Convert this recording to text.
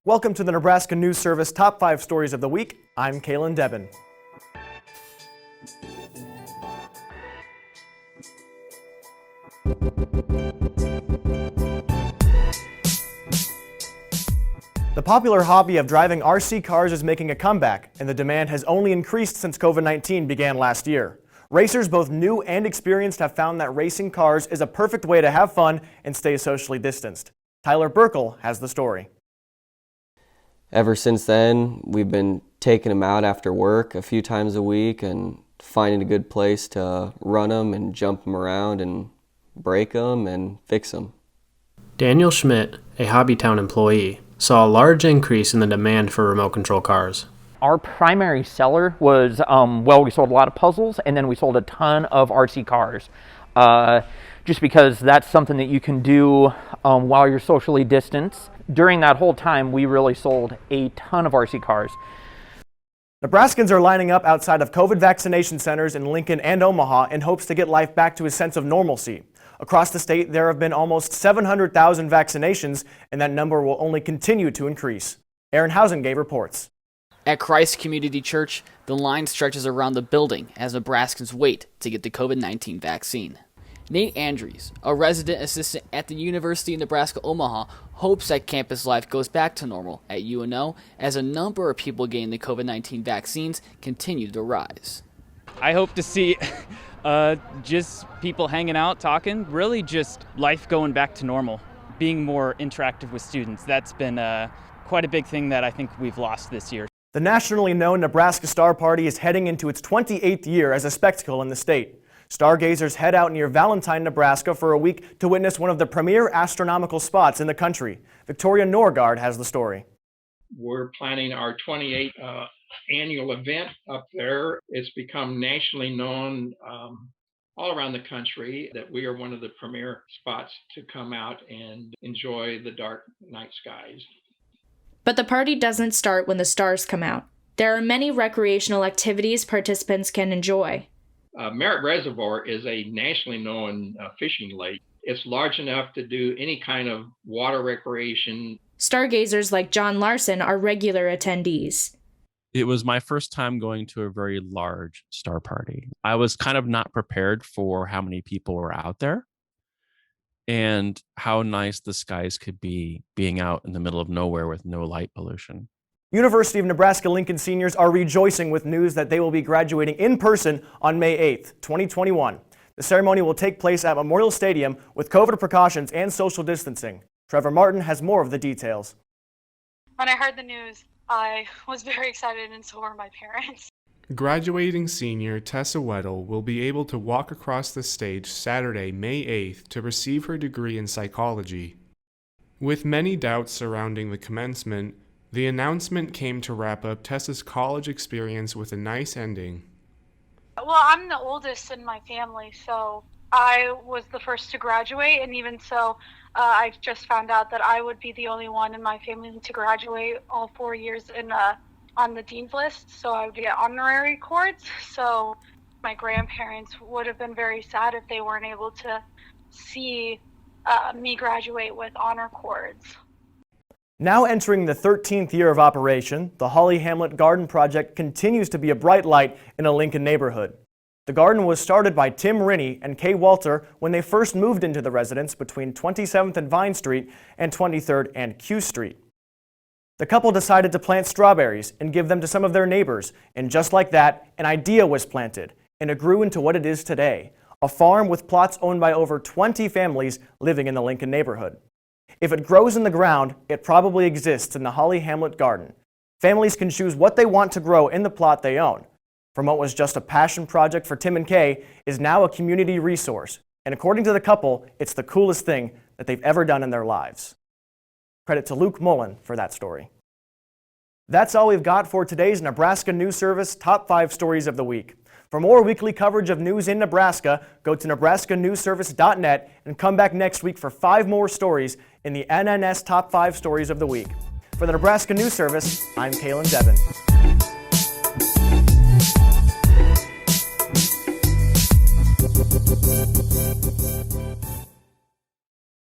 Welcome to the Nebraska News Service Top 5 Stories of the Week. I'm Kaylin Devin. The popular hobby of driving RC cars is making a comeback, and the demand has only increased since COVID-19 began last year. Racers, both new and experienced, have found that racing cars is a perfect way to have fun and stay socially distanced. Tyler Burkle has the story. Ever since then, we've been taking them out after work a few times a week and finding a good place to run them and jump them around and break them and fix them. Daniel Schmidt, a Hobbytown employee, saw a large increase in the demand for remote control cars. Our primary seller was, we sold a lot of puzzles, and then we sold a ton of RC cars. Just because that's something that you can do while you're socially distanced. During that whole time, we really sold a ton of RC cars. Nebraskans are lining up outside of COVID vaccination centers in Lincoln and Omaha in hopes to get life back to a sense of normalcy. Across the state, there have been almost 700,000 vaccinations, and that number will only continue to increase. Aaron Housenga reports. At Christ Community Church, the line stretches around the building as Nebraskans wait to get the COVID-19 vaccine. Nate Andrews, a resident assistant at the University of Nebraska-Omaha, hopes that campus life goes back to normal at UNO as a number of people getting the COVID-19 vaccines continue to rise. I hope to see just people hanging out, talking, really just life going back to normal, being more interactive with students. That's been quite a big thing that I think we've lost this year. The nationally known Nebraska Star Party is heading into its 28th year as a spectacle in the state. Stargazers head out near Valentine, Nebraska for a week to witness one of the premier astronomical spots in the country. Victoria Norgaard has the story. We're planning our 28th annual event up there. It's become nationally known all around the country that we are one of the premier spots to come out and enjoy the dark night skies. But the party doesn't start when the stars come out. There are many recreational activities participants can enjoy. Merritt Reservoir is a nationally known fishing lake. It's large enough to do any kind of water recreation. Stargazers like John Larson are regular attendees. It was my first time going to a very large star party. I was kind of not prepared for how many people were out there and how nice the skies could be being out in the middle of nowhere with no light pollution. University of Nebraska-Lincoln seniors are rejoicing with news that they will be graduating in person on May 8th, 2021. The ceremony will take place at Memorial Stadium with COVID precautions and social distancing. Trevor Marten has more of the details. When I heard the news, I was very excited, and so were my parents. Graduating senior Tessa Weddle will be able to walk across the stage Saturday, May 8th to receive her degree in psychology. With many doubts surrounding the commencement, the announcement came to wrap up Tessa's college experience with a nice ending. Well, I'm the oldest in my family, so I was the first to graduate, and even so, I just found out that I would be the only one in my family to graduate all 4 years on the dean's list, so I would get honorary cords. So my grandparents would have been very sad if they weren't able to see me graduate with honor cords. Now entering the 13th year of operation, the Hawley Hamlet Garden Project continues to be a bright light in a Lincoln neighborhood. The garden was started by Tim Rinney and Kay Walter when they first moved into the residence between 27th and Vine Street and 23rd and Q Street. The couple decided to plant strawberries and give them to some of their neighbors, and just like that, an idea was planted, and it grew into what it is today, a farm with plots owned by over 20 families living in the Lincoln neighborhood. If it grows in the ground, it probably exists in the Hawley Hamlet garden. Families can choose what they want to grow in the plot they own. From what was just a passion project for Tim and Kay is now a community resource. And according to the couple, it's the coolest thing that they've ever done in their lives. Credit to Luke Mullin for that story. That's all we've got for today's Nebraska News Service Top 5 Stories of the Week. For more weekly coverage of news in Nebraska, go to nebraskanewsservice.net and come back next week for 5 more stories in the NNS Top 5 Stories of the Week. For the Nebraska News Service, I'm Kaylin Devin.